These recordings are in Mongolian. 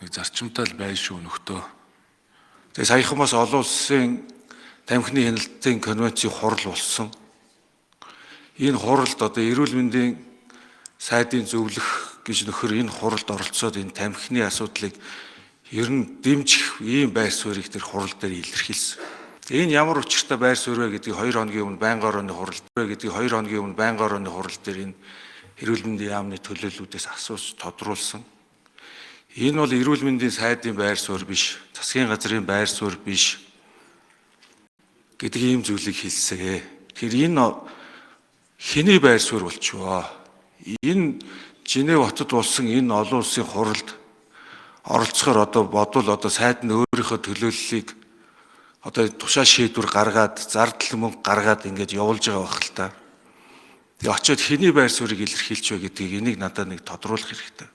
нэг зарчимтай л байна шүү нөхдөө. Тэгээ саяхан бас олон улсын тамхины хяналтын конвенцийн хурал болсон. Энэ хуралд одоо эрүүл мэндийн сайдын зөвлөх гэж нөхөр энэ хуралд оролцоод энэ тамхины асуудлыг ер нь дэмжих ийм байр суурийг тэр хурал дээр илэрхийлсэн. Энэ ямар учиртай байр суурь вэ гэдгийг 2 хоногийн өмнө байнгын орооны хурал дээр энэ эрүүл мэндийн яамны төлөөллүүдээс асууж тодруулсан. Энэ бол эрүүл мэндийн сайдын байр суурь биш, засгийн газрын байр суурь биш гэдэг ийм зүйлийг хэлсэн. Тэгэхээр энэ хэний байр суурь болчихвоо? Энэ Женев хотод болсон энэ олон улсын хуралд оролцохоор бодвол сайд нь өөрийнхөө төлөөллийг тушаа шийдвэр гаргаад, зардал мөнгө гаргаад ингэж явуулж байгаа байх л та. Тэгээ очиод хэний байр суурийг илэрхийлж вэ гэдгийг энийг надад нэг тодруулах хэрэгтэй.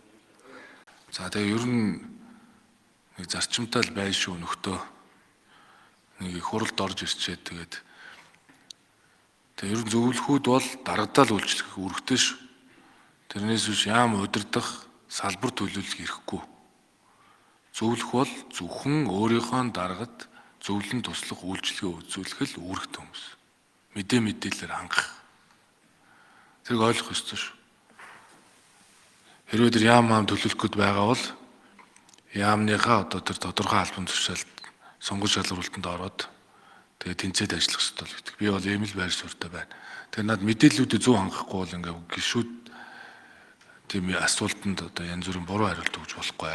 За тэгээ ер нь нэг зарчимтай л байна шүү нөхдөө. Нэг их хуралд орж ирчээд тэгээд ер нь зөвлөхүүд бол дарагдаал үйлчлэх үүрэгтэй шүү. Тэрнээс биш яам удирдах, салбар төлөвлөх хэрэггүй. Зөвлөх бол зөвхөн өөрийнхөө даргад зөвлөн туслах үйлчлэгээ үзүүлэх л үүрэгтэй хүмүүс. Мэдээлэлээр хангах. Тэрийг ойлгох ёстой шүү. Хэрвээ тэр яам төлөвлөх гээд байгаа бол яамныхаа тэр тодорхой албан тушаалд сонгуул шалгуултанд ороод тэгээд тэнцээд ажиллах ёстой л гэдэг. Би бол ийм л байр суурьтай байна. Тэгээд над мэдээллүүдэд зөв хангахгүй бол ингээ гişүүд тийм асуултанд янз бүрийн буруу хариулт өгч болохгүй.